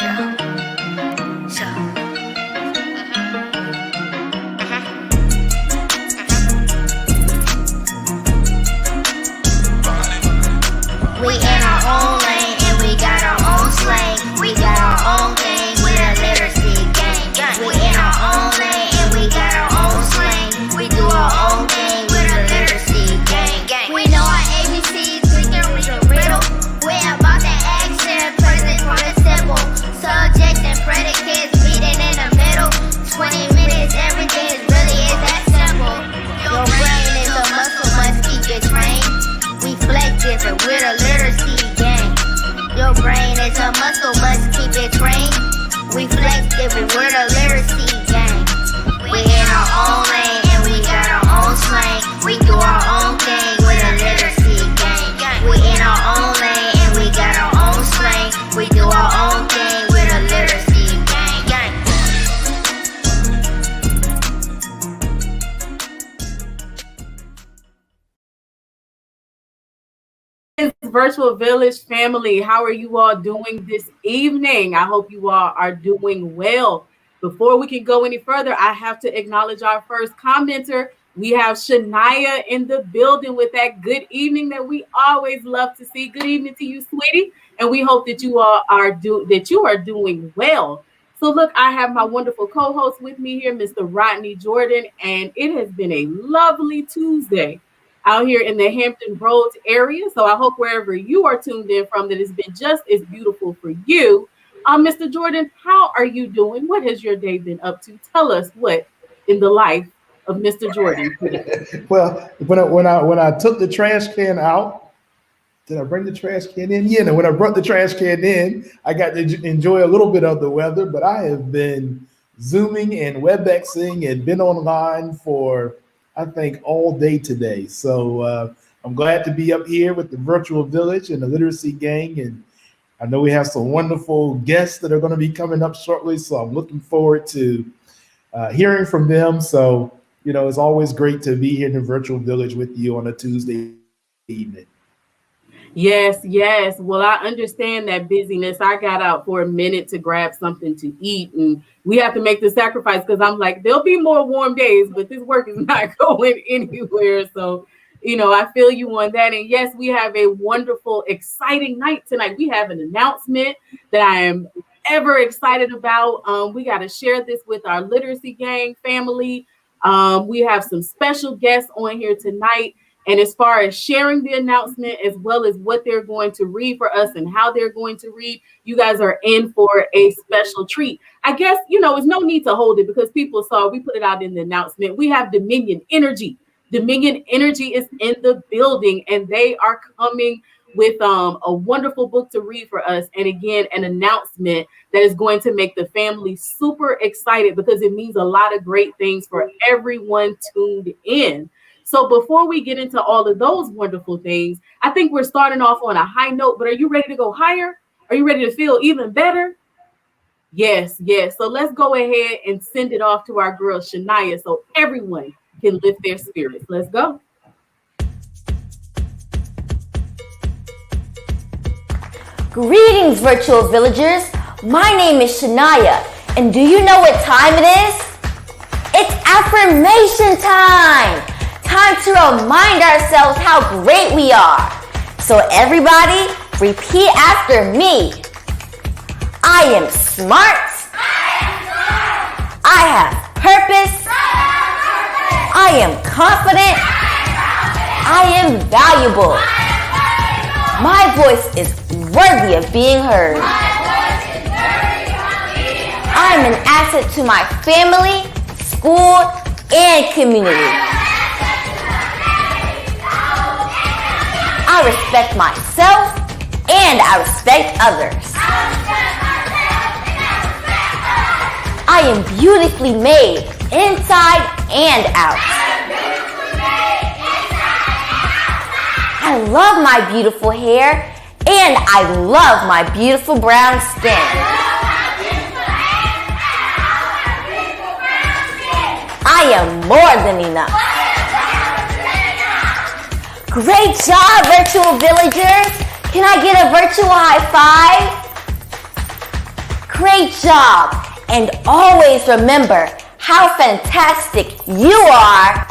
We in our own lane and we got our own slang. We got our own gang with a literacy gang. We in our own lane and we got our own slang. We do our own thing with a literacy gang. We know our ABCs, we can read a riddle. We're about the action, present participle. Subject and predicates meeting in the middle. 20 minutes every day really is that simple. Your brain is a muscle, must keep it trained. We flex different with a literacy gang. Your brain is a muscle, must keep it trained. We flex different with a literacy gang. We in our own lane and we got our own slang. We do our own thing with a literacy gang. We in our own lane and we got our own slang. We do our own thing with a literacy gang. Virtual Village family, how are you all doing this evening? I hope you all are doing well. Before we can go any further, I have to acknowledge our first commenter. We have Shania in the building with that good evening that we always love to see. Good evening to you, sweetie, and we hope that you all are doing well. So look, I have my wonderful co-host with me here, Mr. Rodney Jordan, and it has been a lovely Tuesday out here in the Hampton Roads area. So I hope wherever you are tuned in from, that it's been just as beautiful for you. Mr. Jordan, how are you doing? What has your day been up to? Tell us what in the life of Mr. Jordan today. Well, when I took the trash can out, did I bring the trash can in? Yeah, and when I brought the trash can in, I got to enjoy a little bit of the weather, but I have been Zooming and WebExing and been online for, I think, all day today. So I'm glad to be up here with the Virtual Village and the Literacy Gang. And I know we have some wonderful guests that are going to be coming up shortly. So I'm looking forward to hearing from them. So, you know, it's always great to be here in the Virtual Village with you on a Tuesday evening. Yes. Well, I understand that busyness. I got out for a minute to grab something to eat, and we have to make the sacrifice because I'm like, there'll be more warm days, but this work is not going anywhere. So, you know, I feel you on that. And yes, we have a wonderful, exciting night tonight. We have an announcement that I am ever excited about. We got to share this with our Literacy Gang family. We have some special guests on here tonight. And as far as sharing the announcement, as well as what they're going to read for us and how they're going to read, you guys are in for a special treat. I guess, you know, there's no need to hold it because people saw, we put it out in the announcement. We have Dominion Energy. Dominion Energy is in the building, and they are coming with a wonderful book to read for us. And again, an announcement that is going to make the family super excited because it means a lot of great things for everyone tuned in. So before we get into all of those wonderful things, I think we're starting off on a high note, but are you ready to go higher? Are you ready to feel even better? Yes. So let's go ahead and send it off to our girl Shania so everyone can lift their spirits. Let's go. Greetings, virtual villagers. My name is Shania, and do you know what time it is? It's affirmation time! Time to remind ourselves how great we are. So everybody, repeat after me. I am smart. I have purpose. I am confident. I am valuable. My voice is worthy of being heard. I am an asset to my family, school, and community. I respect myself and I respect others. I am beautifully made inside and out. I love my beautiful hair and I love my beautiful brown skin. I am more than enough. Great job, virtual villagers. Can I get a virtual high five? Great job! And always remember how fantastic you are.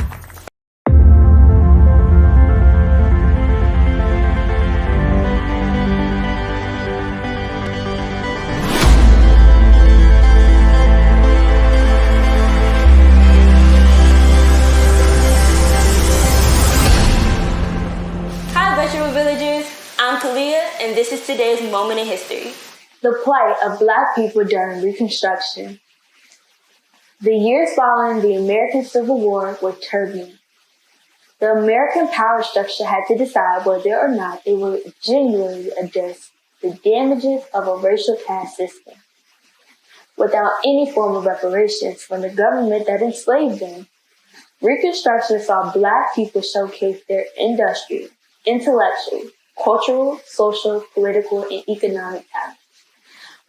I'm Kalia, and this is today's moment in history. The plight of Black people during Reconstruction. The years following the American Civil War were turbulent. The American power structure had to decide whether or not it would genuinely address the damages of a racial caste system without any form of reparations from the government that enslaved them. Reconstruction saw Black people showcase their industrial, intellectual, cultural, social, political, and economic talents.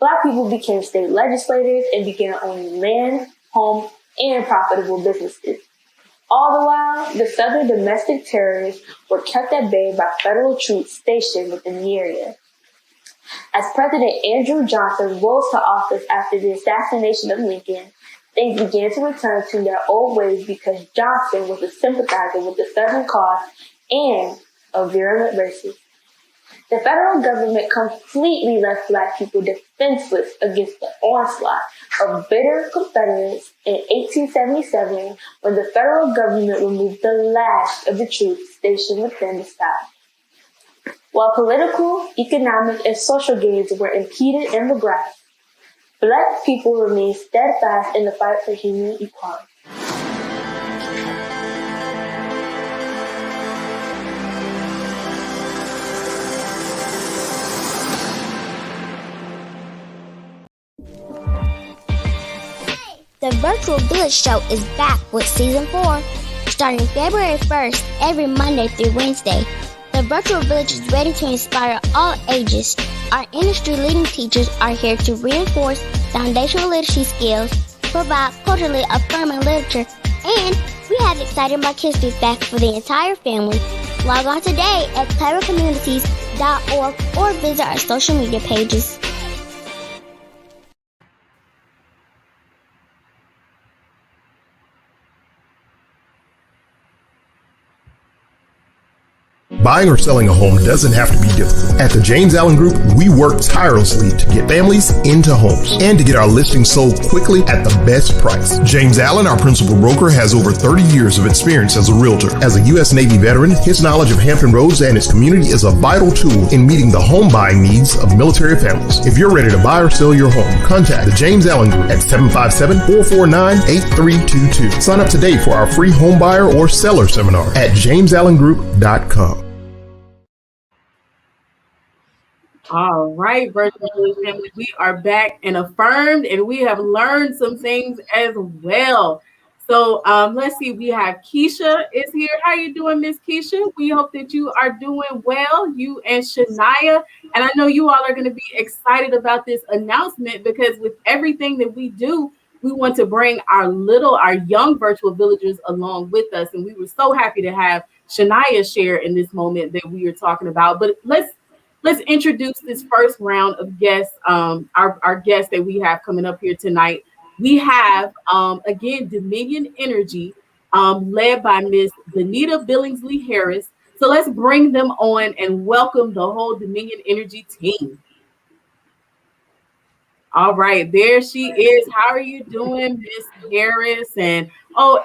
Black people became state legislators and began owning land, home, and profitable businesses. All the while, the Southern domestic terrorists were kept at bay by federal troops stationed within the area. As President Andrew Johnson rose to office after the assassination of Lincoln, things began to return to their old ways because Johnson was a sympathizer with the Southern cause and a virulent racist. The federal government completely left Black people defenseless against the onslaught of bitter Confederates in 1877 when the federal government removed the last of the troops stationed within the South. While political, economic, and social gains were impeded and regressed, Black people remained steadfast in the fight for human equality. The Virtual Village Show is back with Season 4, starting February 1st every Monday through Wednesday. The Virtual Village is ready to inspire all ages. Our industry-leading teachers are here to reinforce foundational literacy skills, provide culturally affirming literature, and we have exciting Black History facts for the entire family. Log on today at clevercommunities.org or visit our social media pages. Buying or selling a home doesn't have to be difficult. At the James Allen Group, we work tirelessly to get families into homes and to get our listings sold quickly at the best price. James Allen, our principal broker, has over 30 years of experience as a realtor. As a U.S. Navy veteran, his knowledge of Hampton Roads and its community is a vital tool in meeting the home buying needs of military families. If you're ready to buy or sell your home, contact the James Allen Group at 757-449-8322. Sign up today for our free home buyer or seller seminar at jamesallengroup.com. All right, Virtual Village family, we are back and affirmed, and we have learned some things as well. So let's see, we have Keisha is here. How you doing, Miss Keisha? We hope that you are doing well, you and Shania. And I know you all are going to be excited about this announcement because with everything that we do, we want to bring our young virtual villagers along with us. And we were so happy to have Shania share in this moment that we are talking about. But let's introduce this first round of guests, our guests that we have coming up here tonight. We have, again, Dominion Energy, led by Miss Bonita Billingsley Harris. So let's bring them on and welcome the whole Dominion Energy team. All right, there she is. How are you doing, Miss Harris? And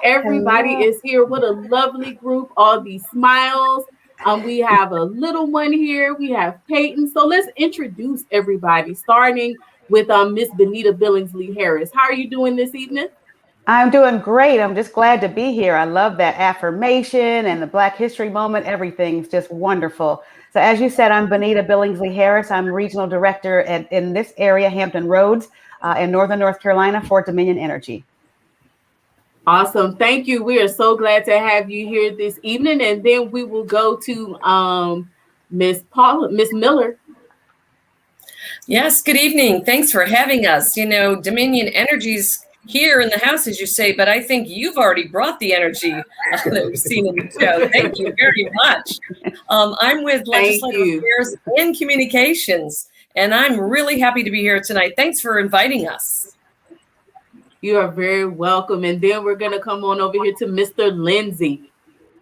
everybody is here. What a lovely group, all these smiles. We have a little one here. We have Peyton. So let's introduce everybody, starting with Miss Bonita Billingsley Harris. How are you doing this evening? I'm doing great. I'm just glad to be here. I love that affirmation and the Black History moment. Everything's just wonderful. So as you said, I'm Bonita Billingsley Harris. I'm regional director in this area, Hampton Roads, in Northern North Carolina for Dominion Energy. Awesome. Thank you. We are so glad to have you here this evening. And then we will go to Miss Miller. Yes, good evening. Thanks for having us. You know, Dominion Energy's here in the house, as you say, but I think you've already brought the energy that we've seen in the show. Thank you very much. I'm with Legislative Affairs and Communications. And I'm really happy to be here tonight. Thanks for inviting us. You are very welcome. And then we're going to come on over here to Mr. Lindsay.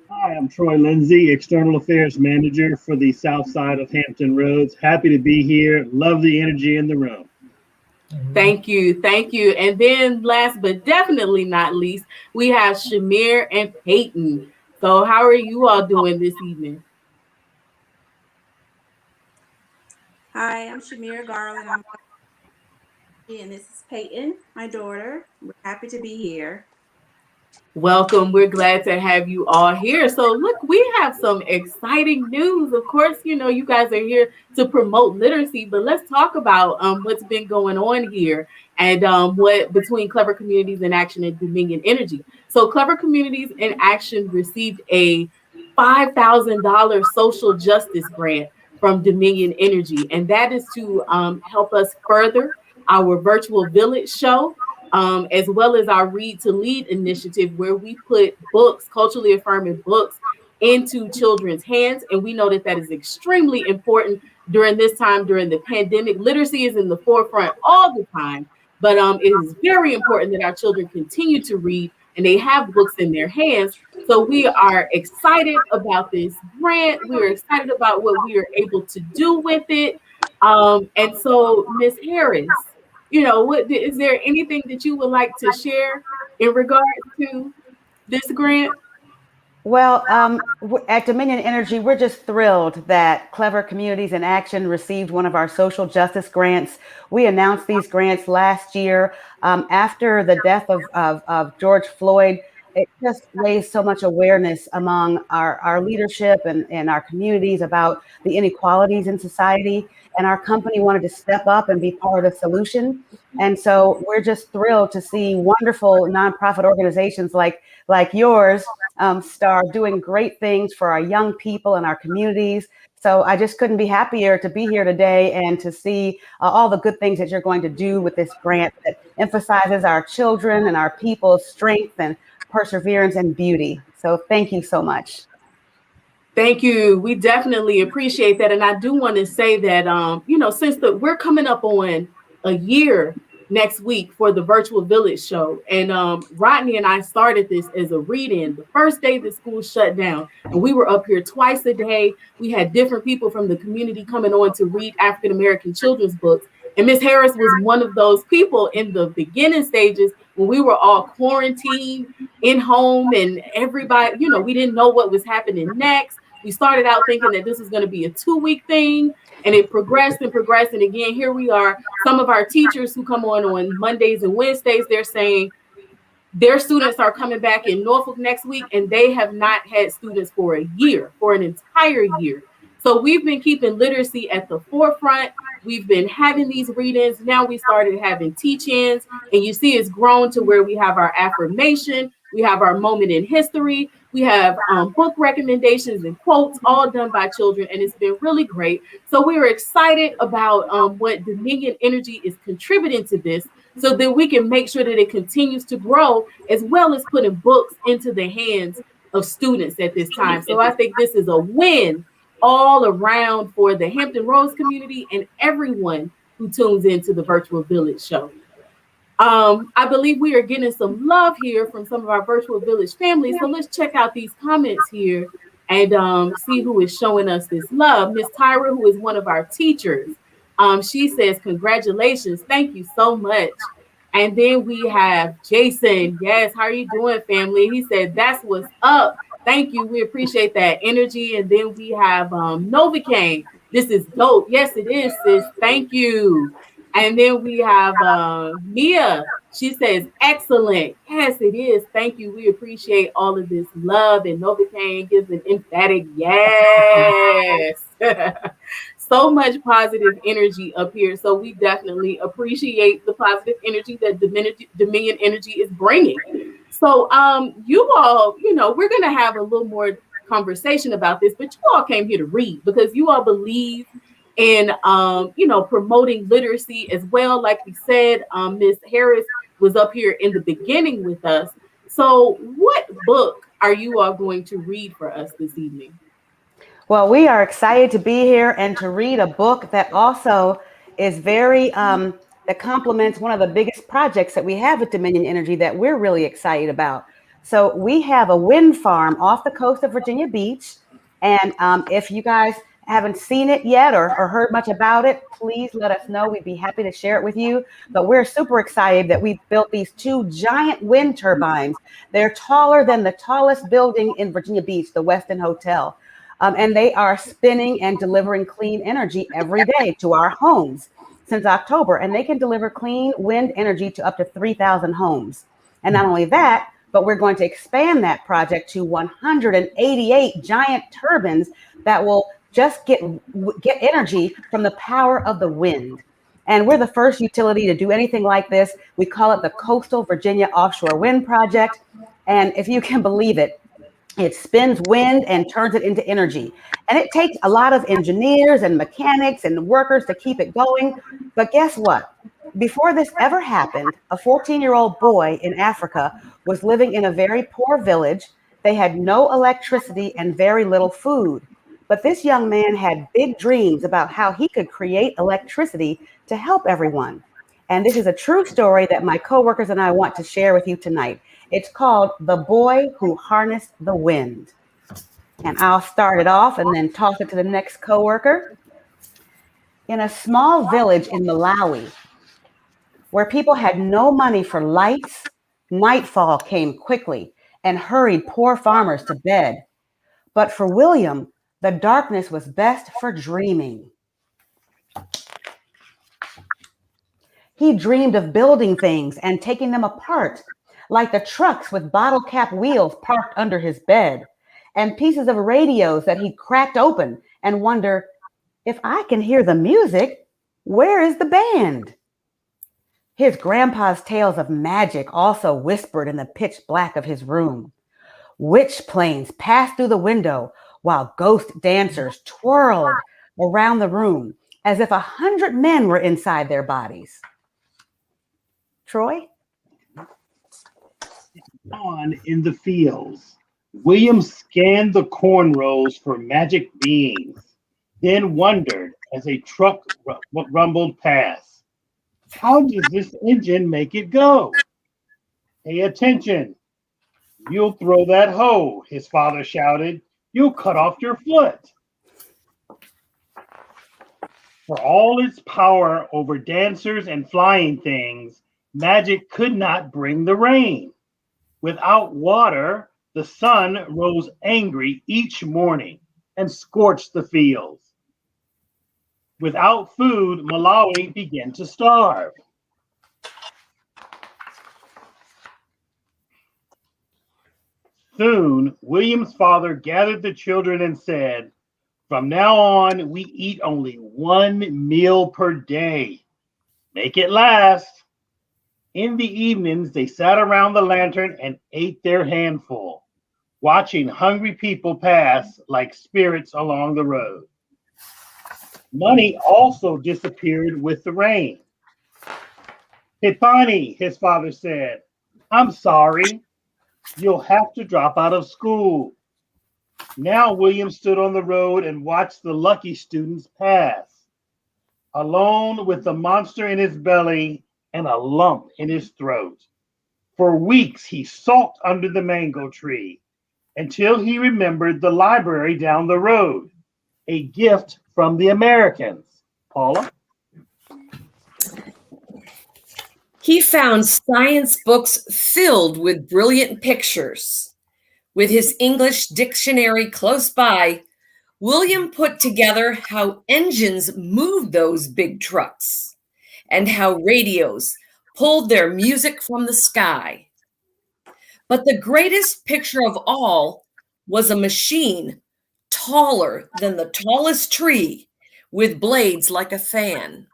Hi, I'm Troy Lindsay, External Affairs Manager for the South Side of Hampton Roads. Happy to be here. Love the energy in the room. Thank you. Thank you. And then last but definitely not least, we have Shamir and Peyton. So how are you all doing this evening? Hi, I'm Shamir Garland. And this is Peyton, my daughter. We're happy to be here. Welcome. We're glad to have you all here. So look, we have some exciting news. Of course, you know, you guys are here to promote literacy, but let's talk about what's been going on here and what between Clever Communities in Action and Dominion Energy. So Clever Communities in Action received a $5,000 social justice grant from Dominion Energy, and that is to help us further our virtual village show. As well as our Read to Lead initiative, where we put books, culturally affirming books, into children's hands. And we know that that is extremely important during this time, during the pandemic. Literacy is in the forefront all the time, but it is very important that our children continue to read and they have books in their hands. So we are excited about this grant. We're excited about what we are able to do with it. And so, Ms. Harris, you know, what is there anything that you would like to share in regards to this grant? Well, at Dominion Energy, we're just thrilled that Clever Communities in Action received one of our social justice grants. We announced these grants last year after the death of George Floyd. It just raised so much awareness among our leadership and our communities about the inequalities in society. And our company wanted to step up and be part of the solution. And so we're just thrilled to see wonderful nonprofit organizations like yours start doing great things for our young people and our communities. So I just couldn't be happier to be here today and to see all the good things that you're going to do with this grant that emphasizes our children and our people's strength and perseverance and beauty. So thank you so much. Thank you. We definitely appreciate that. And I do want to say that, you know, since we're coming up on a year next week for the virtual village show, and Rodney and I started this as a read-in the first day the school shut down, and we were up here twice a day. We had different people from the community coming on to read African-American children's books. And Ms. Harris was one of those people in the beginning stages when we were all quarantined in home and everybody, you know, we didn't know what was happening next. We started out thinking that this was going to be a 2-week thing, and it progressed and progressed. And again, here we are. Some of our teachers who come on Mondays and Wednesdays, they're saying their students are coming back in Norfolk next week, and they have not had students for a year, for an entire year. So we've been keeping literacy at the forefront. We've been having these read-ins. Now we started having teach-ins, and you see it's grown to where we have our affirmation, we have our moment in history, we have book recommendations and quotes, all done by children, and it's been really great. So we are excited about what Dominion Energy is contributing to this, so that we can make sure that it continues to grow, as well as putting books into the hands of students at this time. So I think this is a win all around for the Hampton Roads community and everyone who tunes into the virtual village show. I believe we are getting some love here from some of our virtual village families. So let's check out these comments here and see who is showing us this love. Miss Tyra, who is one of our teachers, she says, congratulations. Thank you so much. And then we have Jason. Yes, how are you doing, family? He said, that's what's up. Thank you. We appreciate that energy. And then we have Novocaine. This is dope. Yes, it is, sis. Thank you. And then we have Mia. She says, excellent. Yes, it is. Thank you. We appreciate all of this love. And Novocaine gives an emphatic yes. So much positive energy up here. So we definitely appreciate the positive energy that Dominion Energy is bringing. So you all, you know, we're going to have a little more conversation about this, but you all came here to read because you all believe in, you know, promoting literacy as well. Like we said, Ms. Harris was up here in the beginning with us. So what book are you all going to read for us this evening? Well, we are excited to be here and to read a book that also is very, that complements one of the biggest projects that we have at Dominion Energy that we're really excited about. So we have a wind farm off the coast of Virginia Beach. And if you guys haven't seen it yet or heard much about it, please let us know. We'd be happy to share it with you. But we're super excited that we built these 2 giant wind turbines. They're taller than the tallest building in Virginia Beach, the Westin Hotel. And they are spinning and delivering clean energy every day to our homes since October. And they can deliver clean wind energy to up to 3,000 homes. And not only that, but we're going to expand that project to 188 giant turbines that will just get energy from the power of the wind. And we're the first utility to do anything like this. We call it the Coastal Virginia Offshore Wind Project. And if you can believe it, it spins wind and turns it into energy. And it takes a lot of engineers and mechanics and workers to keep it going. But guess what? Before this ever happened, a 14-year-old boy in Africa was living in a very poor village. They had no electricity and very little food. But this young man had big dreams about how he could create electricity to help everyone. And this is a true story that my coworkers and I want to share with you tonight. It's called The Boy Who Harnessed the Wind. And I'll start it off and then toss it to the next coworker. In a small village in Malawi, where people had no money for lights, nightfall came quickly and hurried poor farmers to bed. But for William, the darkness was best for dreaming. He dreamed of building things and taking them apart, like the trucks with bottle cap wheels parked under his bed, and pieces of radios that he cracked open and wonder, if I can hear the music, where is the band? His grandpa's tales of magic also whispered in the pitch black of his room. Witch planes passed through the window while ghost dancers twirled around the room as if 100 men were inside their bodies. Troy? On in the fields, William scanned the cornrows for magic beings, then wondered as a truck rumbled past. How does this engine make it go? Pay attention. You'll throw that hoe, his father shouted. You'll cut off your foot. For all its power over dancers and flying things, magic could not bring the rain. Without water, the sun rose angry each morning and scorched the fields. Without food, Malawi began to starve. Soon, William's father gathered the children and said, "From now on, we eat only 1 meal per day. Make it last." In the evenings, they sat around the lantern and ate their handful, watching hungry people pass like spirits along the road. Money also disappeared with the rain. "Hipani," his father said, "I'm sorry. You'll have to drop out of school." Now William stood on the road and watched the lucky students pass, alone with the monster in his belly and a lump in his throat. For weeks he sulked under the mango tree until he remembered the library down the road, a gift from the Americans. Paula? He found science books filled with brilliant pictures. With his English dictionary close by, William put together how engines moved those big trucks and how radios pulled their music from the sky. But the greatest picture of all was a machine taller than the tallest tree with blades like a fan.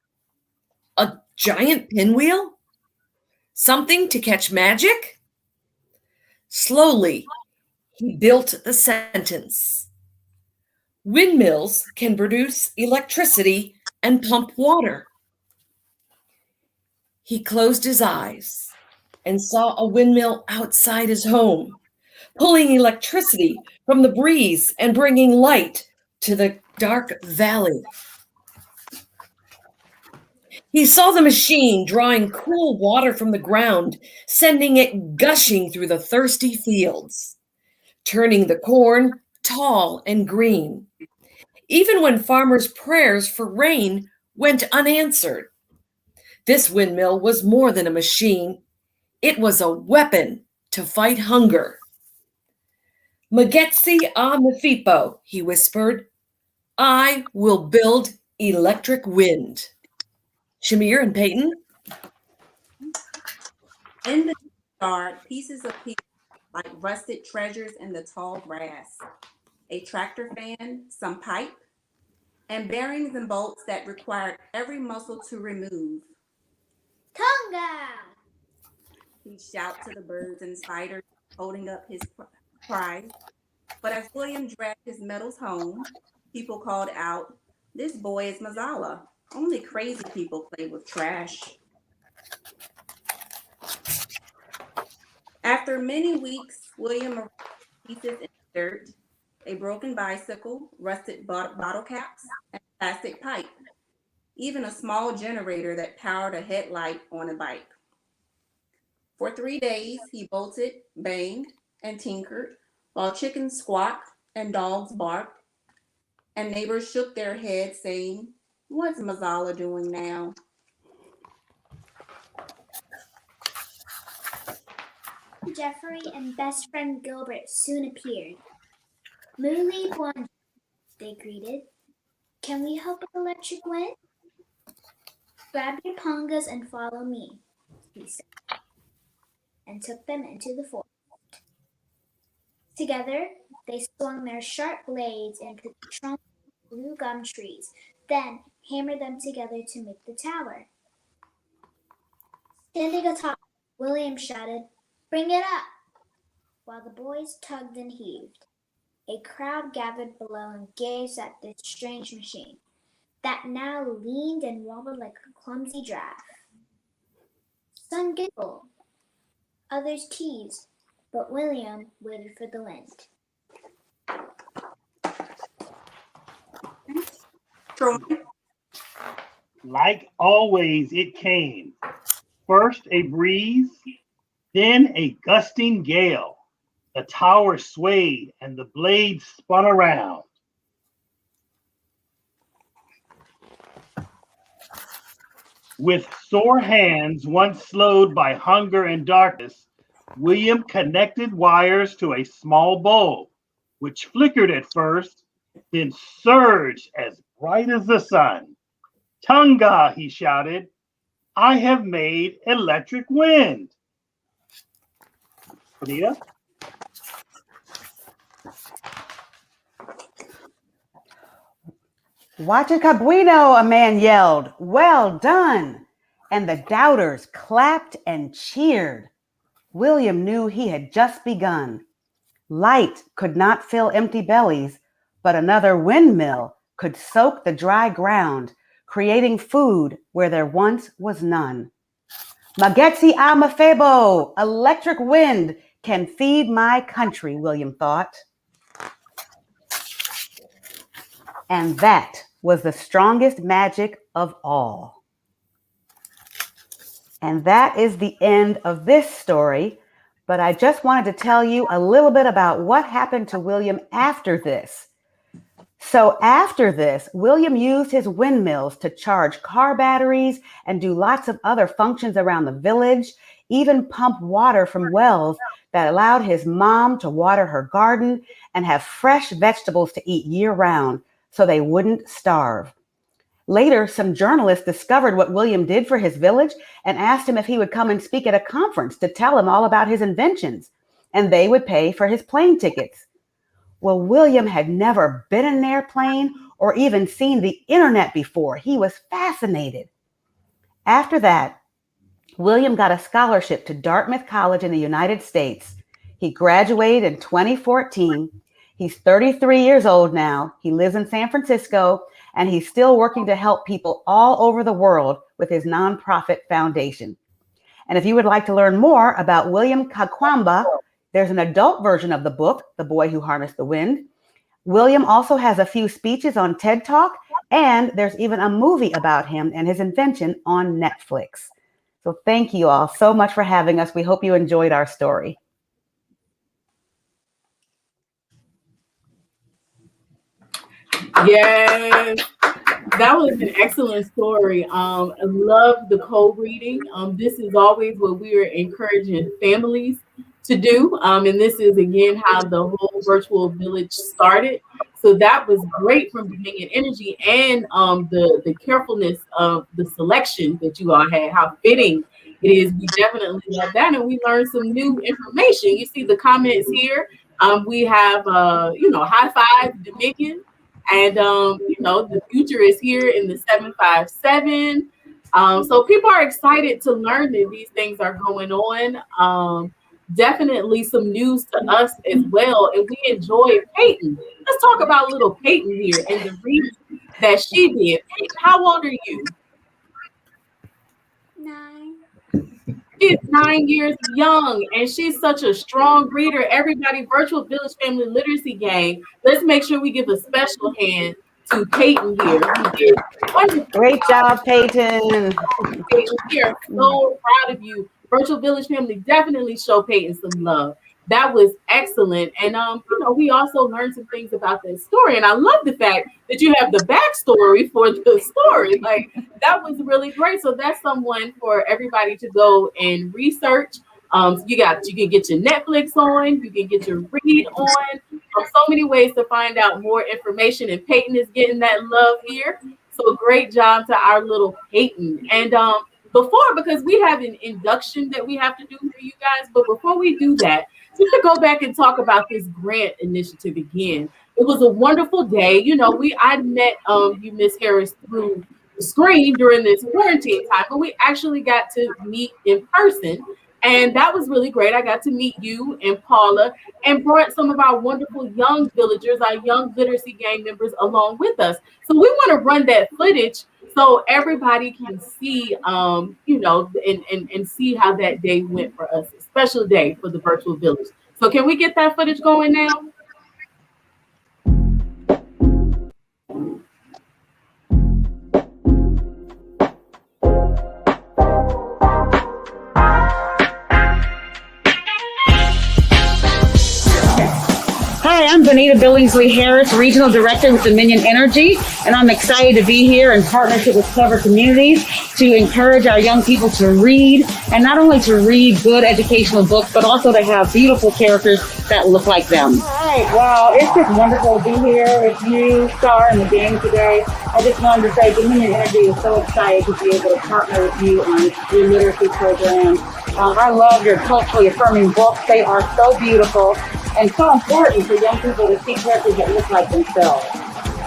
A giant pinwheel? Something to catch magic? Slowly, he built the sentence. Windmills can produce electricity and pump water. He closed his eyes and saw a windmill outside his home, pulling electricity from the breeze and bringing light to the dark valley. He saw the machine drawing cool water from the ground, sending it gushing through the thirsty fields, turning the corn tall and green, even when farmers' prayers for rain went unanswered. This windmill was more than a machine. It was a weapon to fight hunger. Magetsi a Mefipo, he whispered. I will build electric wind. Shamir and Peyton? In the yard, pieces of people like rusted treasures in the tall grass, a tractor fan, some pipe, and bearings and bolts that required every muscle to remove. Tonga! He'd shout to the birds and spiders, holding up his prize. But as William dragged his metals home, people called out, "This boy is Mazala. Only crazy people play with trash." After many weeks, William arrived with pieces in the dirt, a broken bicycle, rusted bottle caps, and a plastic pipe, even a small generator that powered a headlight on a bike. For 3 days, he bolted, banged, and tinkered, while chickens squawked and dogs barked, and neighbors shook their heads, saying, "What's Mazala doing now?" Jeffrey and best friend Gilbert soon appeared. Lily won, they greeted. Can we help with electric wind? Grab your pongas and follow me, he said, and took them into the forest. Together, they swung their sharp blades into the trunks of blue gum trees, then hammered them together to make the tower. Standing atop, William shouted, "Bring it up!" while the boys tugged and heaved. A crowd gathered below and gazed at this strange machine that now leaned and wobbled like a clumsy giraffe. Some giggled, others teased, but William waited for the wind. Like always, it came. First a breeze, then a gusting gale. The tower swayed and the blades spun around. With sore hands, once slowed by hunger and darkness, William connected wires to a small bulb, which flickered at first, then surged as bright as the sun. "Tonga," he shouted, "I have made electric wind." Bonita? Wachicabuino, a man yelled. Well done. And the doubters clapped and cheered. William knew he had just begun. Light could not fill empty bellies, but another windmill could soak the dry ground, creating food where there once was none. Magetsi a Mefebo, electric wind can feed my country, William thought. And that was the strongest magic of all. And that is the end of this story, but I just wanted to tell you a little bit about what happened to William after this. So after this, William used his windmills to charge car batteries and do lots of other functions around the village, even pump water from wells that allowed his mom to water her garden and have fresh vegetables to eat year-round so they wouldn't starve. Later, some journalists discovered what William did for his village and asked him if he would come and speak at a conference to tell them all about his inventions, and they would pay for his plane tickets. Well, William had never been in an airplane or even seen the internet before. He was fascinated. After that, William got a scholarship to Dartmouth College in the United States. He graduated in 2014. He's 33 years old now. He lives in San Francisco, and he's still working to help people all over the world with his nonprofit foundation. And if you would like to learn more about William Kakwamba, there's an adult version of the book, The Boy Who Harnessed the Wind. William also has a few speeches on TED Talk, And there's even a movie about him and his invention on Netflix. So thank you all so much for having us. We hope you enjoyed our story. Yes, that was an excellent story. I love the co-reading. This is always what we are encouraging families to do. And this is again how the whole virtual village started. So that was great from Dominion Energy, and the carefulness of the selection that you all had, how fitting it is. We definitely love that, and we learned some new information. You see the comments here. We have high five Dominion. And the future is here in the 757. So people are excited to learn that these things are going on. Definitely some news to us as well. And we enjoy Peyton. Let's talk about little Peyton here and the reading that she did. Peyton, how old are you? 9. She's 9 years young, and she's such a strong reader. Everybody, Virtual Village Family Literacy Game. Let's make sure we give a special hand to Peyton here. Who did wonderful. Great job, Peyton. Peyton, we are so proud of you. Virtual Village Family, definitely show Peyton some love. That was excellent. And we also learned some things about this story. And I love the fact that you have the backstory for the story. Like, that was really great. So that's someone for everybody to go and research. You can get your Netflix on, you can get your read on. So many ways to find out more information. And Peyton is getting that love here. So great job to our little Peyton. And because we have an induction that we have to do for you guys, but before we do that, just to go back and talk about this grant initiative again. It was a wonderful day. I met you, Miss Harris, through the screen during this quarantine time, but we actually got to meet in person. And that was really great. I got to meet you and Paula and brought some of our wonderful young villagers, our young literacy gang members along with us. So we want to run that footage so everybody can see, and see how that day went for us. A special day for the virtual village. So can we get that footage going now? Hi, I'm Bonita Harris, Regional Director with Dominion Energy, and I'm excited to be here in partnership with Clever Communities to encourage our young people to read, and not only to read good educational books, but also to have beautiful characters that look like them. All right, well, it's just wonderful to be here with you, Star, in the game today. I just wanted to say Dominion Energy is so excited to be able to partner with you on your literacy program. I love your culturally affirming books. They are so beautiful and so important for young people to see characters that look like themselves.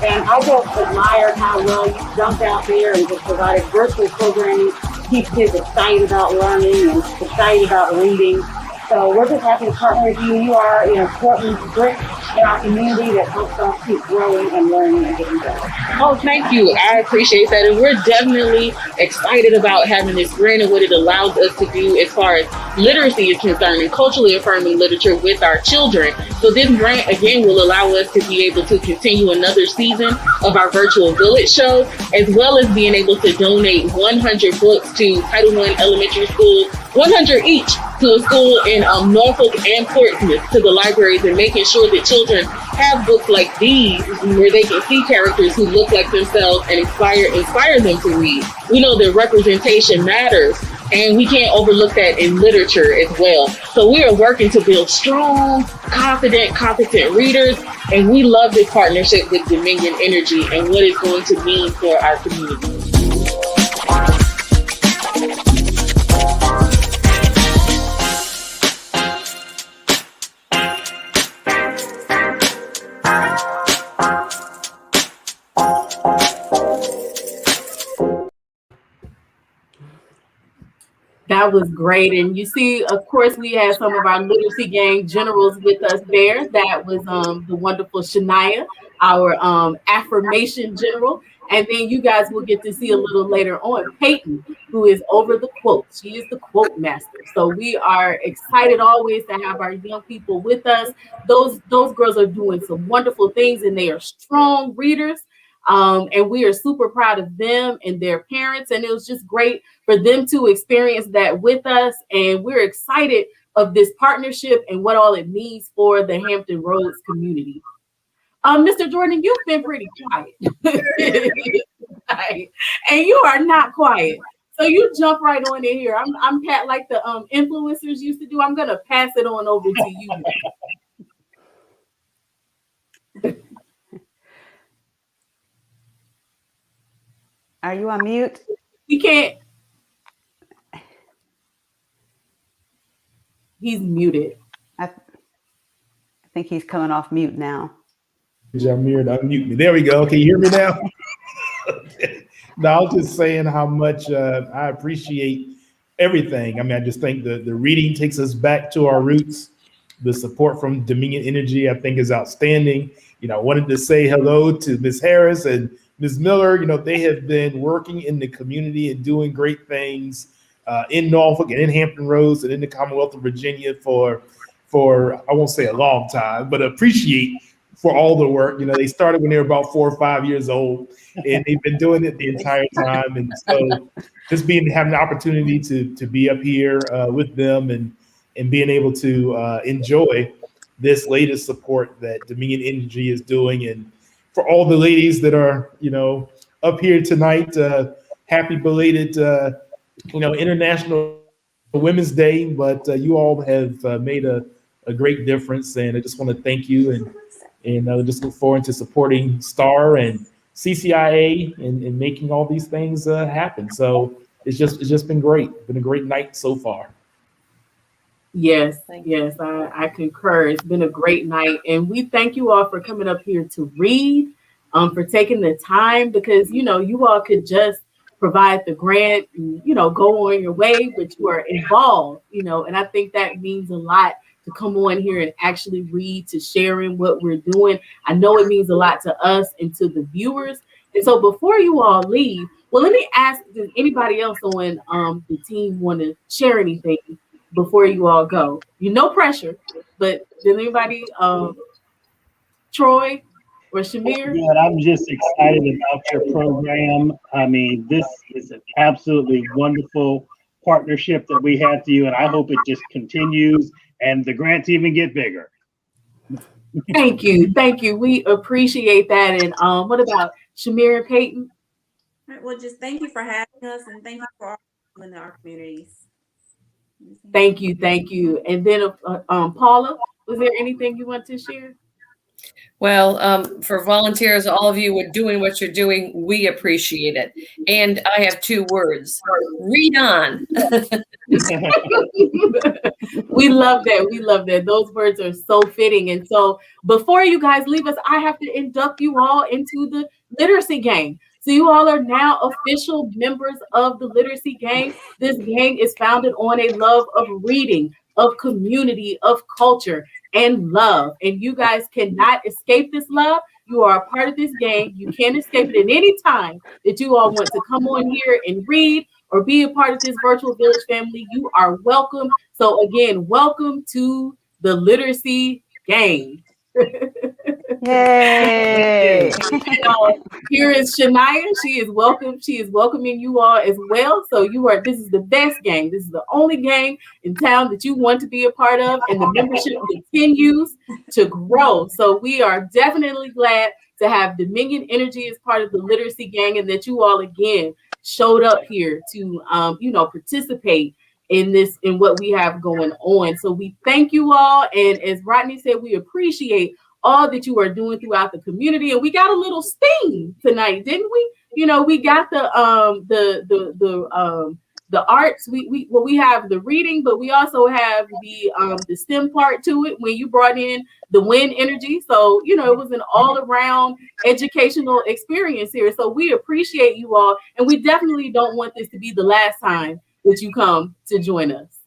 And I just admire how well you jumped out there and just provided virtual programming to keep kids excited about learning and excited about reading. So we're just happy to partner with you. You are an important brick in our community that helps us keep growing and learning and getting better. Oh, thank you. I appreciate that. And we're definitely excited about having this grant and what it allows us to do as far as literacy is concerned and culturally affirming literature with our children. So this grant, again, will allow us to be able to continue another season of our virtual village show, as well as being able to donate 100 books to Title I elementary schools, 100 each to a school in Norfolk and Portsmouth, to the libraries, and making sure that children have books like these where they can see characters who look like themselves and inspire them to read. We know that representation matters, and we can't overlook that in literature as well. So we are working to build strong, confident, competent readers, and we love this partnership with Dominion Energy and what it's going to mean for our community. That was great. And you see, of course, we had some of our literacy gang generals with us there. That was the wonderful Shania, our affirmation general. And then you guys will get to see a little later on Peyton, who is over the quotes. She is the quote master. So we are excited always to have our young people with us. Those girls are doing some wonderful things, and they are strong readers. And we are super proud of them and their parents. And it was just great for them to experience that with us. And we're excited of this partnership and what all it means for the Hampton Roads community. Mr. Jordan, you've been pretty quiet. Right. And you are not quiet. So you jump right on in here. I'm Pat, like the influencers used to do. I'm gonna pass it on over to you. Are you on mute? We can't. He's muted. I think he's coming off mute now. Jamir, unmute me. There we go. Can you hear me now? No, I was just saying how much I appreciate everything. I mean, I just think the reading takes us back to our roots. The support from Dominion Energy, I think, is outstanding. You know, I wanted to say hello to Ms. Harris and Ms. Miller. You know, they have been working in the community and doing great things in Norfolk and in Hampton Roads and in the Commonwealth of Virginia for I won't say a long time, but appreciate for all the work. You know, they started when they were about 4 or 5 years old, and they've been doing it the entire time. And so just having the opportunity to be up here with them and being able to enjoy this latest support that Dominion Energy is doing. And for all the ladies that are, you know, up here tonight, happy belated, International Women's Day, but you all have made a great difference. And I just want to thank you and just look forward to supporting STAR and CCIA and making all these things happen. So it's just been great. Been a great night so far. Yes, yes, I concur. It's been a great night. And we thank you all for coming up here to read, for taking the time, because, you know, you all could just provide the grant and, you know, go on your way, but you are involved, you know, and I think that means a lot to come on here and actually read, to sharing what we're doing. I know it means a lot to us and to the viewers. And so before you all leave, well, let me ask, does anybody else on the team want to share anything before you all go? No pressure, but did anybody, Troy or Shamir? Yeah, I'm just excited about your program. I mean, this is an absolutely wonderful partnership that we have to you, and I hope it just continues and the grants even get bigger. Thank you. We appreciate that. And what about Shamir and Peyton? All right, well, just thank you for having us, and thank you for all in our communities. Thank you. And then Paula, was there anything you want to share? Well, for volunteers, all of you doing what you're doing, we appreciate it. And I have 2 words: read on. We love that. Those words are so fitting. And so before you guys leave us, I have to induct you all into the literacy gang. So you all are now official members of the literacy gang. This gang is founded on a love of reading, of community, of culture, and love. And you guys cannot escape this love. You are a part of this gang. You can't escape it at any time that you all want to come on here and read or be a part of this virtual village family. You are welcome. So again, welcome to the literacy gang. Yay! Here is Shania. She is welcome. She is welcoming you all as well. So this is the best gang. This is the only gang in town that you want to be a part of, and the membership continues to grow. So we are definitely glad to have Dominion Energy as part of the literacy gang, and that you all again showed up here to participate in what we have going on. So we thank you all, and as Rodney said, we appreciate all that you are doing throughout the community. And we got a little STEAM tonight, didn't we? You know, we got the arts. We have the reading, but we also have the STEM part to it when you brought in the wind energy. So, you know, it was an all around educational experience here. So we appreciate you all, and we definitely don't want this to be the last time that you come to join us.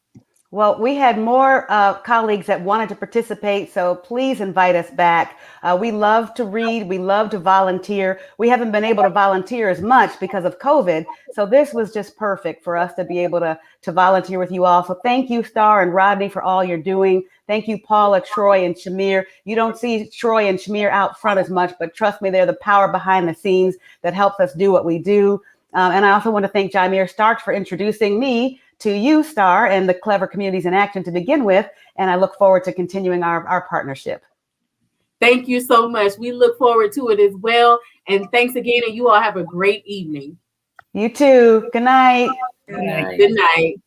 Well, we had more colleagues that wanted to participate, so please invite us back. We love to read. We love to volunteer. We haven't been able to volunteer as much because of COVID, so this was just perfect for us to be able to volunteer with you all. So thank you, Star and Rodney, for all you're doing. Thank you, Paula, Troy, and Shamir. You don't see Troy and Shamir out front as much, but trust me, they're the power behind the scenes that helps us do what we do. And I also want to thank Jameer Starks for introducing me to you, Star, and the Clever Communities in Action to begin with. And I look forward to continuing our partnership. Thank you so much. We look forward to it as well. And thanks again. And you all have a great evening. You too. Good night. Good night. Good night.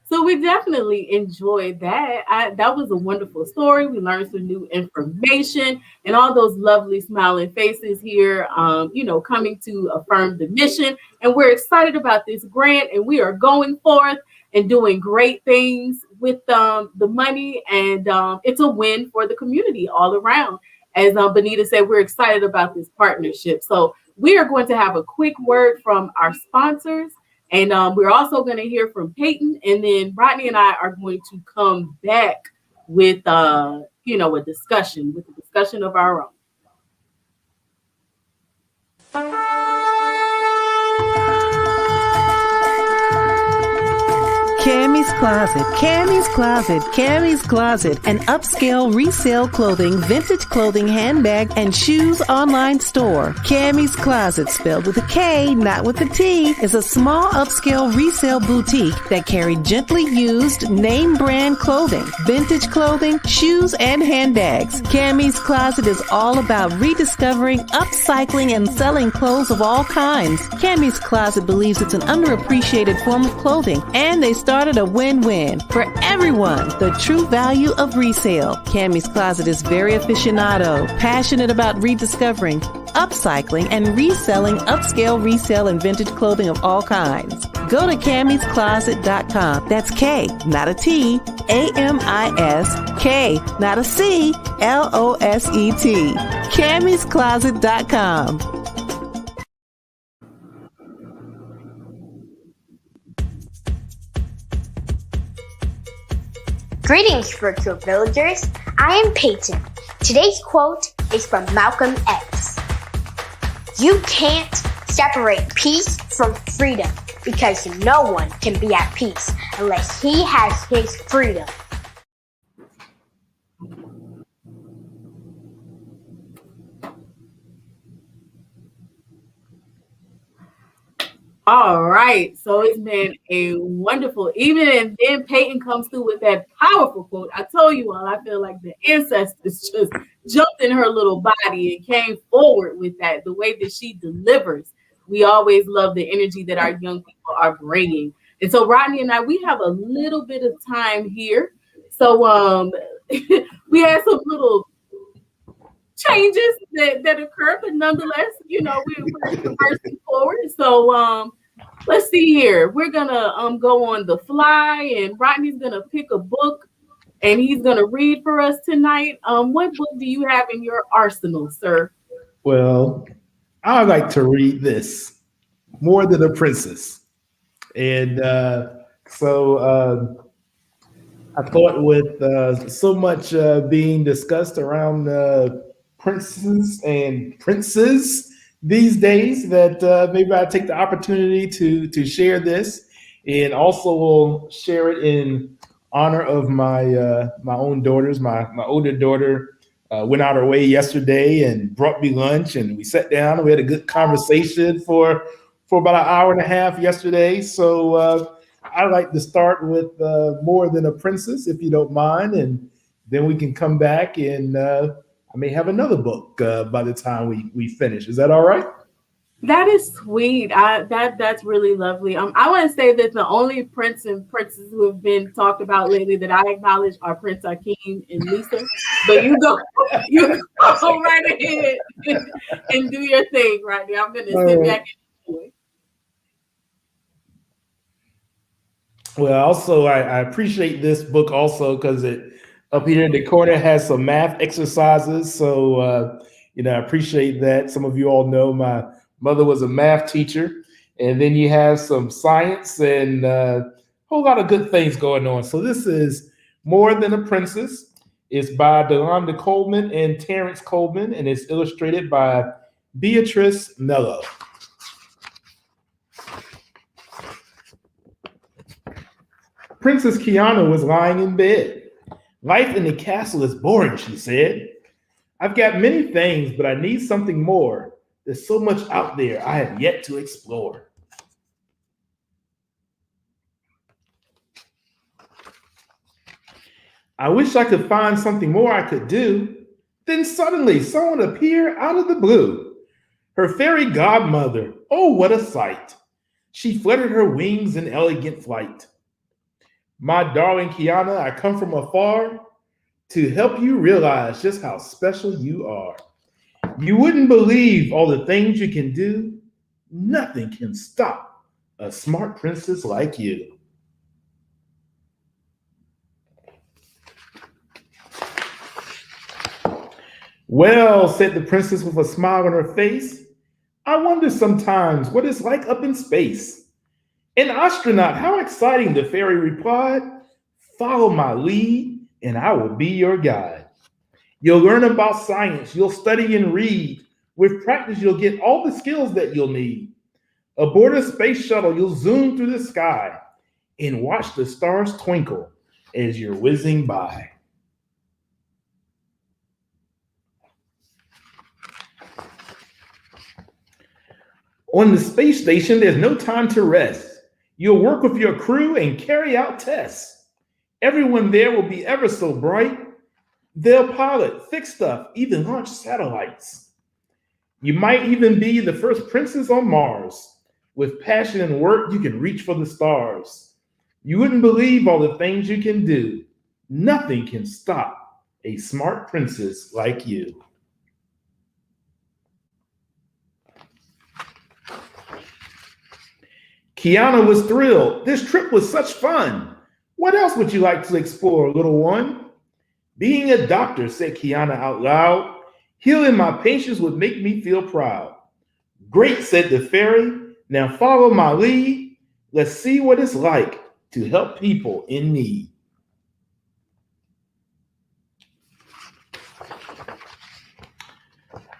So we definitely enjoyed that. That was a wonderful story. We learned some new information and all those lovely smiling faces here, coming to affirm the mission. And we're excited about this grant, and we are going forth and doing great things with the money. And it's a win for the community all around. As Bonita said, we're excited about this partnership. So we are going to have a quick word from our sponsors. And we're also going to hear from Peyton, and then Rodney and I are going to come back with, a discussion of our own. Cammie's Closet, Cammie's Closet, Cammie's Closet, an upscale resale clothing, vintage clothing, handbag, and shoes online store. Cammie's Closet, spelled with a K, not with a T, is a small upscale resale boutique that carry gently used name brand clothing, vintage clothing, shoes, and handbags. Cammie's Closet is all about rediscovering, upcycling, and selling clothes of all kinds. Cammie's Closet believes it's an underappreciated form of clothing, and they started a win-win for everyone. The true value of resale. Cammie's Closet is very aficionado, passionate about rediscovering, upcycling, and reselling upscale resale and vintage clothing of all kinds. Go to cammiescloset.com. That's K, not a T, A-M-I-S-K, not a C, L-O-S-E-T. cammiescloset.com. Greetings, virtual villagers. I am Peyton. Today's quote is from Malcolm X. You can't separate peace from freedom because no one can be at peace unless he has his freedom. All right. So it's been a wonderful evening. And then Peyton comes through with that powerful quote. I told you all, I feel like the ancestors just jumped in her little body and came forward with that, the way that she delivers. We always love the energy that our young people are bringing. And so Rodney and I, we have a little bit of time here. So we had some little changes that occur, but nonetheless, we're conversing forward. So let's see here. We're gonna go on the fly, and Rodney's gonna pick a book, and he's gonna read for us tonight. What book do you have in your arsenal, sir? Well, I like to read this, More Than a Princess, and so I thought with so much being discussed around princes and princes these days that maybe I take the opportunity to share this, and also will share it in honor of my my own daughters. My older daughter went out her way yesterday and brought me lunch, and we sat down and we had a good conversation for about an hour and a half yesterday. So I like to start with More Than a Princess, if you don't mind, and then we can come back and I may have another book by the time we finish. Is that all right? That is sweet. That's really lovely. I want to say that the only prince and princesses who have been talked about lately that I acknowledge are Prince Akeem and Lisa. But you go right ahead and do your thing right now. I'm going to sit back and enjoy. Well, also I appreciate this book also because it up here in the corner has some math exercises. So I appreciate that. Some of you all know my mother was a math teacher, And then you have some science and a whole lot of good things going on. So this is More Than a Princess. It's by Delonda Coleman and Terrence Coleman, and it's illustrated by Beatrice Mello. Princess Kiana was lying in bed. Life in the castle is boring, she said. I've got many things, but I need something more. There's so much out there I have yet to explore. I wish I could find something more I could do. Then suddenly someone appeared out of the blue. Her fairy godmother, oh, what a sight. She fluttered her wings in elegant flight. My darling Kiana, I come from afar to help you realize just how special you are. You wouldn't believe all the things you can do. Nothing can stop a smart princess like you. Well, said the princess with a smile on her face, I wonder sometimes what it's like up in space. An astronaut, how exciting, the fairy replied. Follow my lead and I will be your guide. You'll learn about science, you'll study and read. With practice, you'll get all the skills that you'll need. Aboard a space shuttle, you'll zoom through the sky and watch the stars twinkle as you're whizzing by. On the space station, there's no time to rest. You'll work with your crew and carry out tests. Everyone there will be ever so bright. They'll pilot, fix stuff, even launch satellites. You might even be the first princess on Mars. With passion and work, you can reach for the stars. You wouldn't believe all the things you can do. Nothing can stop a smart princess like you. Kiana was thrilled. This trip was such fun. What else would you like to explore, little one? Being a doctor, said Kiana out loud. Healing my patients would make me feel proud. Great, said the fairy. Now follow my lead. Let's see what it's like to help people in need.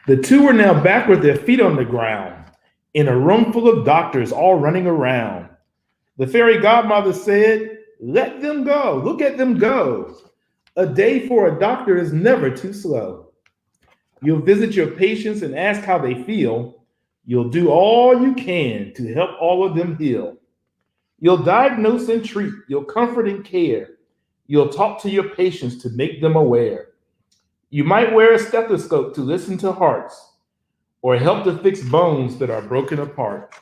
The two were now back with their feet on the ground, in a room full of doctors all running around. The fairy godmother said, let them go, look at them go. A day for a doctor is never too slow. You'll visit your patients and ask how they feel. You'll do all you can to help all of them heal. You'll diagnose and treat, you'll comfort and care. You'll talk to your patients to make them aware. You might wear a stethoscope to listen to hearts, or help to fix bones that are broken apart.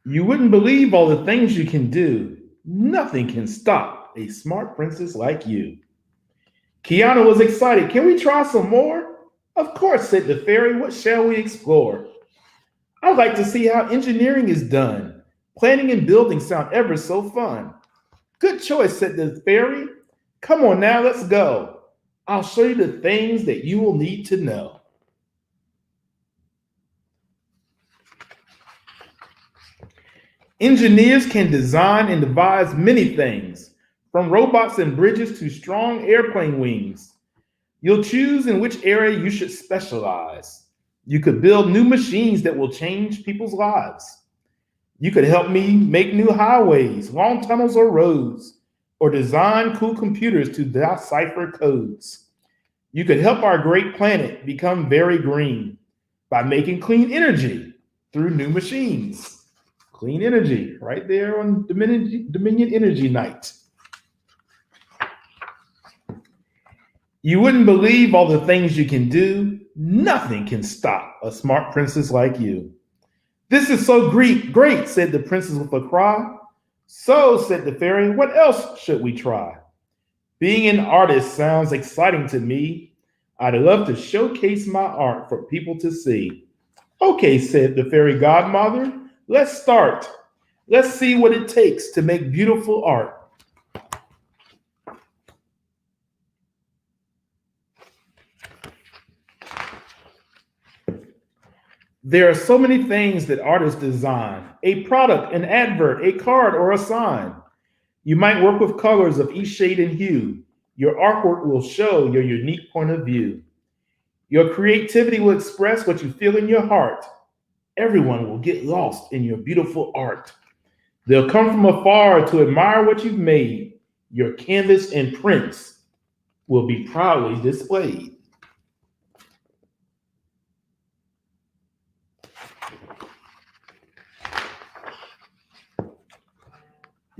You wouldn't believe all the things you can do. Nothing can stop a smart princess like you. Kiana was excited. Can we try some more? Of course, said the fairy. What shall we explore? I'd like to see how engineering is done. Planning and building sound ever so fun. Good choice, said the fairy. Come on now, let's go. I'll show you the things that you will need to know. Engineers can design and devise many things, from robots and bridges to strong airplane wings. You'll choose in which area you should specialize. You could build new machines that will change people's lives. You could help me make new highways, long tunnels or roads, or design cool computers to decipher codes. You could help our great planet become very green by making clean energy through new machines. Clean energy, right there on Dominion Energy Night. You wouldn't believe all the things you can do. Nothing can stop a smart princess like you. This is so great, said the princess with a cry. So, said the fairy, what else should we try? Being an artist sounds exciting to me. I'd love to showcase my art for people to see. Okay, said the fairy godmother, let's start. Let's see what it takes to make beautiful art. There are so many things that artists design: a product, an advert, a card, or a sign. You might work with colors of each shade and hue. Your artwork will show your unique point of view. Your creativity will express what you feel in your heart. Everyone will get lost in your beautiful art. They'll come from afar to admire what you've made. Your canvas and prints will be proudly displayed.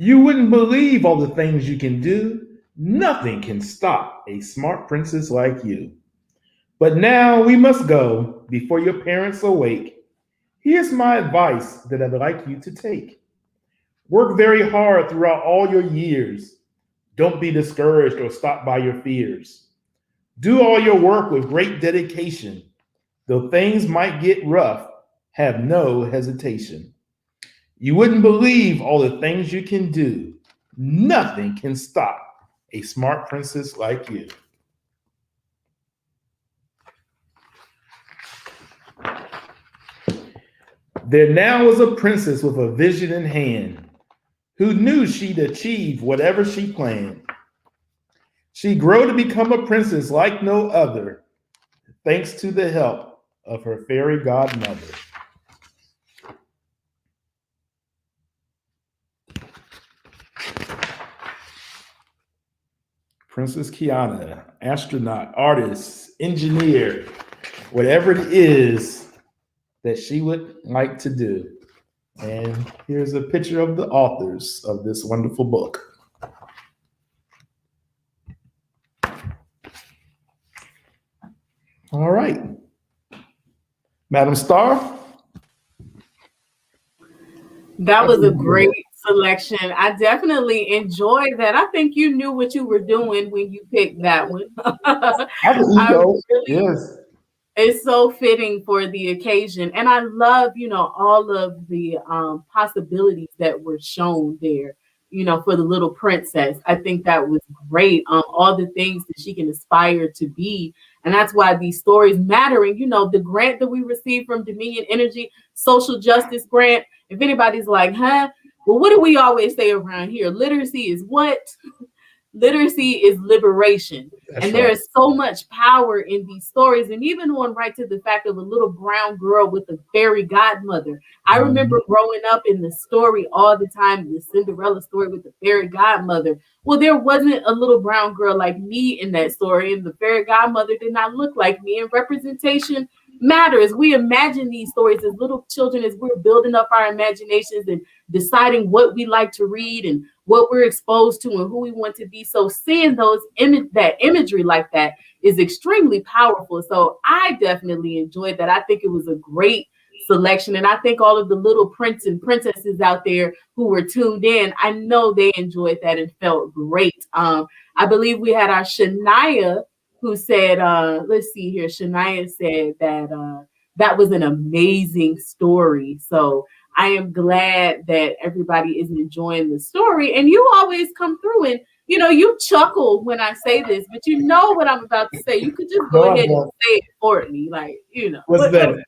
You wouldn't believe all the things you can do. Nothing can stop a smart princess like you. But now we must go before your parents awake. Here's my advice that I'd like you to take. Work very hard throughout all your years. Don't be discouraged or stop by your fears. Do all your work with great dedication. Though things might get rough, have no hesitation. You wouldn't believe all the things you can do. Nothing can stop a smart princess like you. There now was a princess with a vision in hand, who knew she'd achieve whatever she planned. She'd grow to become a princess like no other, thanks to the help of her fairy godmother. Princess Kiana, astronaut, artist, engineer, whatever it is that she would like to do. And here's a picture of the authors of this wonderful book. All right. Madam Starr? That was a great selection. I definitely enjoyed that. I think you knew what you were doing when you picked that one. Yes. It's so fitting for the occasion. And I love, all of the possibilities that were shown there, for the little princess. I think that was great. All the things that she can aspire to be. And that's why these stories mattering. The grant that we received from Dominion Energy, social justice grant. If anybody's like, well, what do we always say around here? Literacy is what? Literacy is liberation. And there is so much power in these stories. And even going right to the fact of a little brown girl with a fairy godmother. I remember growing up in the story all the time, the Cinderella story with the fairy godmother. Well, there wasn't a little brown girl like me in that story. And the fairy godmother did not look like me. And representation matters. We imagine these stories as little children as we're building up our imaginations and deciding what we like to read and what we're exposed to and who we want to be. So seeing that imagery like that is extremely powerful. So I definitely enjoyed that. I think it was a great selection. And I think all of the little prince and princesses out there who were tuned in, I know they enjoyed that and felt great. I believe we had our Shania who said, let's see here. Shania said that that was an amazing story. So I am glad that everybody is enjoying the story. And you always come through and, you chuckle when I say this, but you know what I'm about to say. You could just go ahead and say it for me. What's that?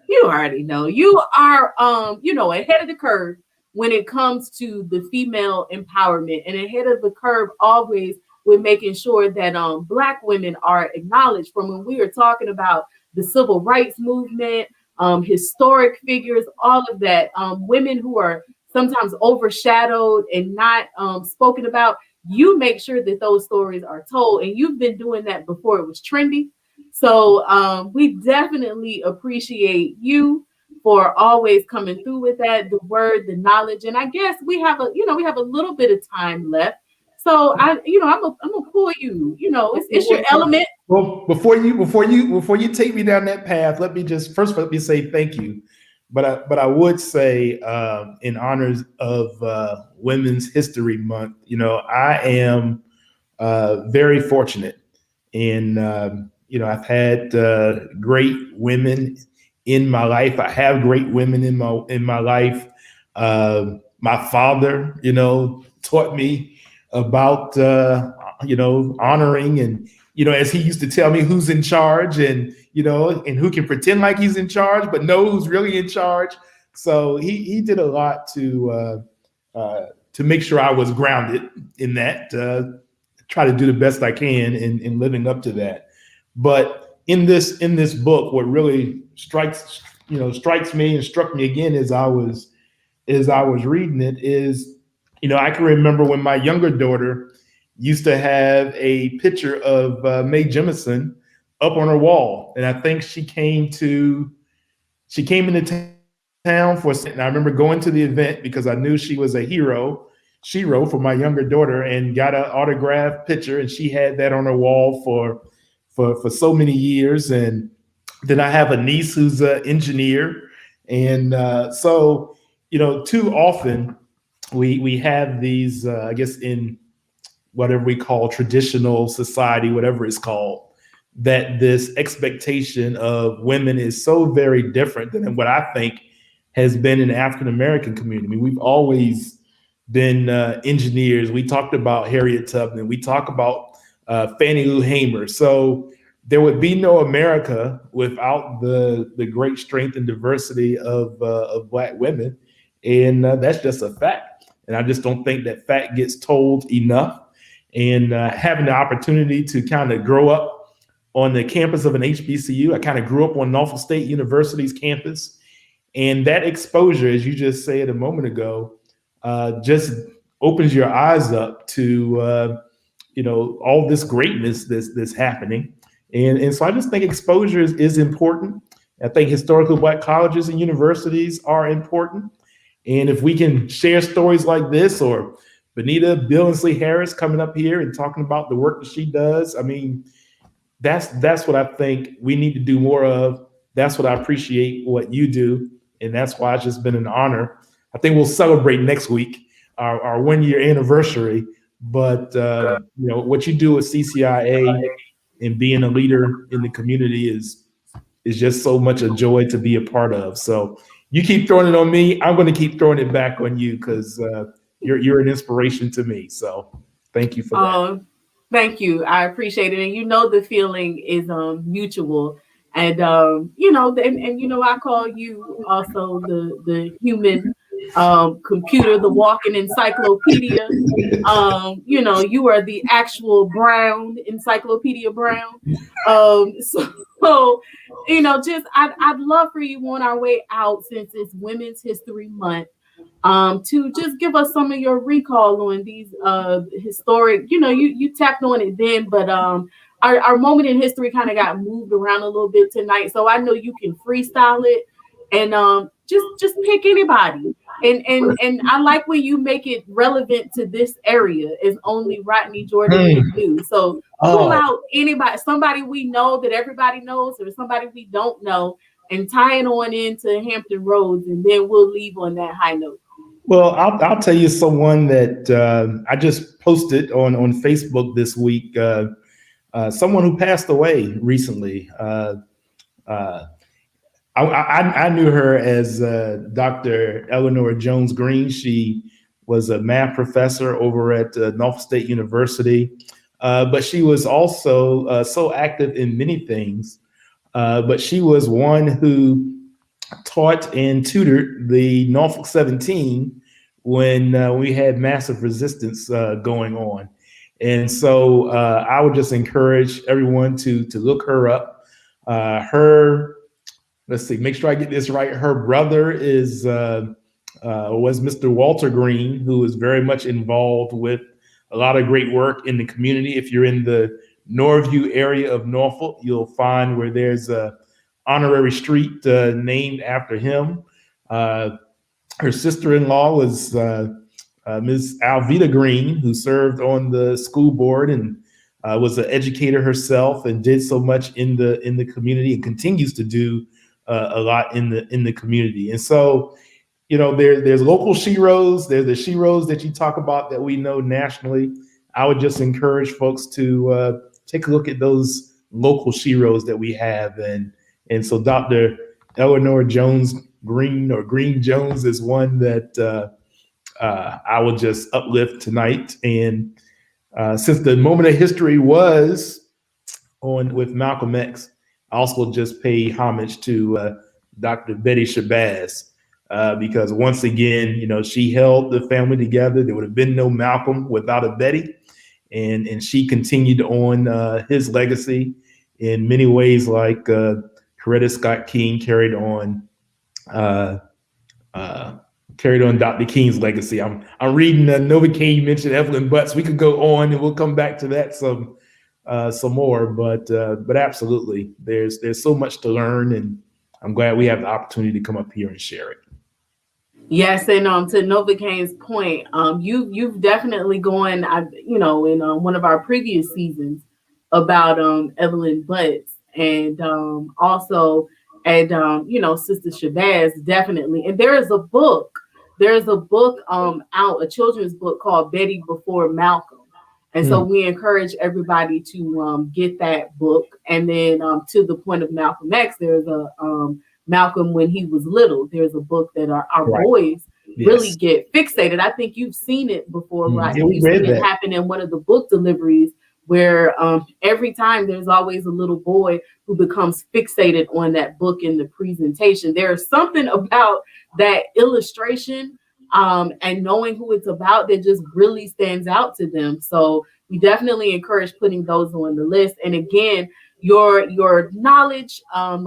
You already know. You are, ahead of the curve when it comes to the female empowerment and ahead of the curve always with making sure that Black women are acknowledged. From when we were talking about the civil rights movement, historic figures, all of that, women who are sometimes overshadowed and not spoken about, you make sure that those stories are told. And you've been doing that before it was trendy. So we definitely appreciate you for always coming through with that, the word, the knowledge. And I guess we have a little bit of time left. So I'm gonna pull you. It's your element. Well, before you take me down that path, let me say thank you. But I would say in honors of Women's History Month, I am very fortunate, and I've had great women in my life. I have great women in my life. My father, taught me about honoring, and as he used to tell me, who's in charge, and and who can pretend like he's in charge, but know who's really in charge. So he did a lot to make sure I was grounded in that, try to do the best I can in living up to that. But in this book, what really strikes me and struck me again as I was reading it is, I can remember when my younger daughter used to have a picture of Mae Jemison up on her wall, and I think she came into town for. And I remember going to the event because I knew she was a hero for my younger daughter, and got an autographed picture, and she had that on her wall for so many years. And then I have a niece who's an engineer, and so too often we have these, I guess, in whatever we call traditional society, whatever it's called, that this expectation of women is so very different than what I think has been in the African American community. I mean, we've always been engineers. We talked about Harriet Tubman. We talk about Fannie Lou Hamer. So there would be no America without the great strength and diversity of Black women, and that's just a fact. And I just don't think that fact gets told enough. And having the opportunity to kind of grow up on the campus of an HBCU, I kind of grew up on Norfolk State University's campus, and that exposure, as you just said a moment ago, just opens your eyes up to all this greatness that's happening. And so I just think exposure is important. I think historically Black colleges and universities are important. And if we can share stories like this, or Bonita Billingsley Harris coming up here and talking about the work that she does, I mean, that's what I think we need to do more of. That's what I appreciate what you do. And that's why it's just been an honor. I think we'll celebrate next week our 1 year anniversary. But what you do at CCIA and being a leader in the community is just so much a joy to be a part of. So you keep throwing it on me, I'm going to keep throwing it back on you, because you're an inspiration to me. So thank you for that. Thank you. I appreciate it. And the feeling is mutual. And I call you also the human computer, the walking encyclopedia. You are the actual Brown, Encyclopedia Brown. I'd love for you on our way out, since it's Women's History Month, to just give us some of your recall on these historic, you tapped on it then, but our moment in history kind of got moved around a little bit tonight. So I know you can freestyle it, and just pick anybody. And I like when you make it relevant to this area, as only Rodney Jordan can do. So pull out anybody, somebody we know that everybody knows, or somebody we don't know, and tie it on into Hampton Roads, and then we'll leave on that high note. Well, I'll tell you someone that I just posted on Facebook this week. Someone who passed away recently. I knew her as Dr. Eleanor Jones Green. She was a math professor over at Norfolk State University, but she was also so active in many things. But she was one who taught and tutored the Norfolk 17 when we had massive resistance going on. And so I would just encourage everyone to look her up. Let's see, make sure I get this right. Her brother was Mr. Walter Green, who is very much involved with a lot of great work in the community. If you're in the Norview area of Norfolk, you'll find where there's a honorary street named after him. Her sister-in-law was Ms. Alvita Green, who served on the school board and was an educator herself, and did so much in the community, and continues to do a lot in the community. And so, there's local sheroes. There's the sheroes that you talk about that we know nationally. I would just encourage folks to take a look at those local sheroes that we have. And so Dr. Eleanor Jones Green, or Green Jones, is one that I will just uplift tonight. And since the moment of history was on with Malcolm X, also just pay homage to Dr. Betty Shabazz, because once again, you know, she held the family together. There would have been no Malcolm without a Betty, and she continued on his legacy in many ways, like Coretta Scott King carried on Dr. King's legacy. I'm reading Nova King. You mentioned Evelyn Butts. We could go on, and we'll come back to that some more. But absolutely, there's so much to learn, and I'm glad we have the opportunity to come up here and share it. Yes, and to Nova Kane's point, you've definitely gone, in one of our previous seasons about Evelyn Butts, and also and Sister Shabazz, definitely. And there's a book out, a children's book called Betty Before Malcolm. And so we encourage everybody to get that book. And then to the point of Malcolm X, there's a Malcolm When He Was Little. There's a book that our right. boys really get fixated. I think you've seen it before, right? Yeah, you've seen it happen in one of the book deliveries where every time there's always a little boy who becomes fixated on that book in the presentation. There's something about that illustration and knowing who it's about that just really stands out to them. So we definitely encourage putting those on the list. And again, your knowledge of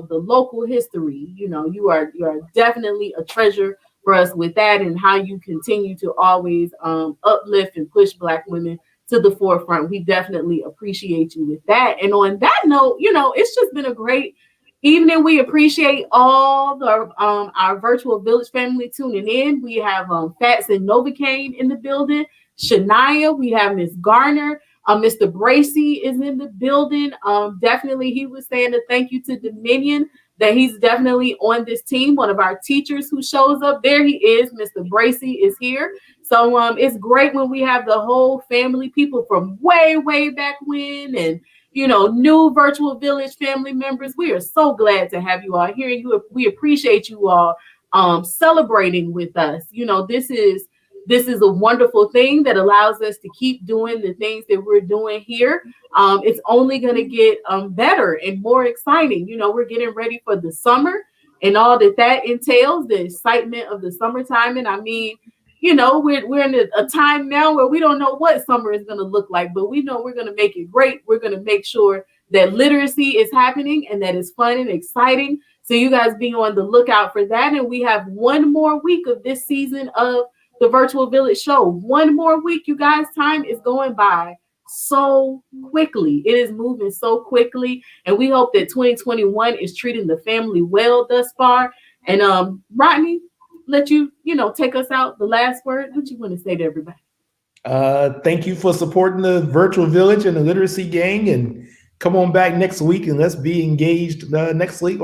the local history, you are definitely a treasure for us with that, and how you continue to always uplift and push Black women to the forefront. We definitely appreciate you with that. And on that note, it's just been a great evening. We appreciate all the our virtual village family tuning in. We have Fats and Novocaine in the building. Shania, we have Miss Garner. Mr. Bracy is in the building. Definitely, he was saying a thank you to Dominion, that he's definitely on this team. One of our teachers who shows up, there he is. Mr. Bracy is here. So it's great when we have the whole family, people from way, way back when, and new virtual village family members. We are so glad to have you all here. We appreciate you all celebrating with us. This is a wonderful thing that allows us to keep doing the things that we're doing here. It's only going to get better and more exciting. We're getting ready for the summer and all that entails, the excitement of the summertime. And I mean, we're in a time now where we don't know what summer is going to look like, but we know we're going to make it great. We're going to make sure that literacy is happening and that it's fun and exciting. So you guys be on the lookout for that. And we have one more week of this season of the Virtual Village Show. One more week, you guys. Time is going by so quickly. It is moving so quickly. And we hope that 2021 is treating the family well thus far. And Rodney, let you take us out. The last word. What you want to say to everybody? Thank you for supporting the Virtual Village and the Literacy Gang. And come on back next week and let's be engaged next week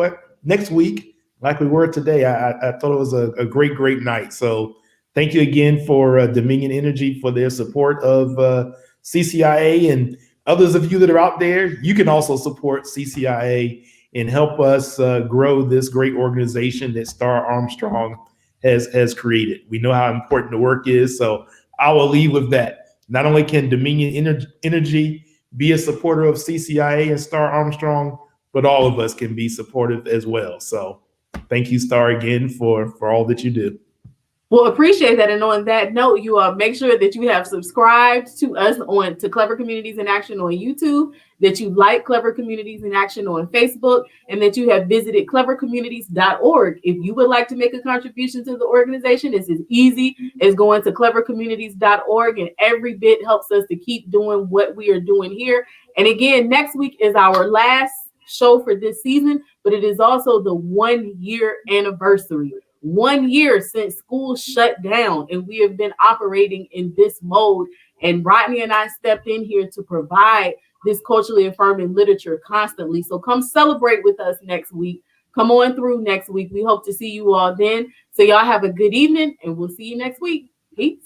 like we were today. I thought it was a great night. So thank you again for Dominion Energy for their support of CCIA, and others of you that are out there. You can also support CCIA and help us grow this great organization that Star Armstrong has created. We know how important the work is, so I will leave with that. Not only can Dominion Energy be a supporter of CCIA and Star Armstrong, but all of us can be supportive as well. So thank you, Star, again for all that you do. Well, appreciate that. And on that note, you make sure that you have subscribed to us to Clever Communities in Action on YouTube, that you like Clever Communities in Action on Facebook, and that you have visited clevercommunities.org. If you would like to make a contribution to the organization, it's as easy as going to clevercommunities.org, and every bit helps us to keep doing what we are doing here. And again, next week is our last show for this season, but it is also the 1-year anniversary. 1 year since school shut down, and we have been operating in this mode. And Rodney and I stepped in here to provide this culturally affirming literature constantly. So come celebrate with us next week. Come on through next week. We hope to see you all then. So y'all have a good evening, and we'll see you next week. Peace.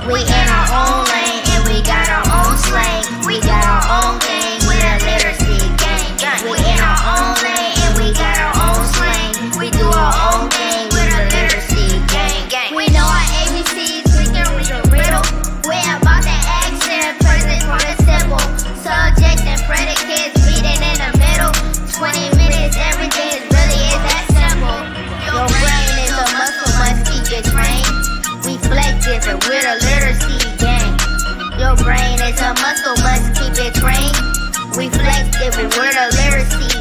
We in our own lane and we got our own slang. We got our own gang with a literacy gang. We in our own lane and we got our own slang. We We flex every word of literacy.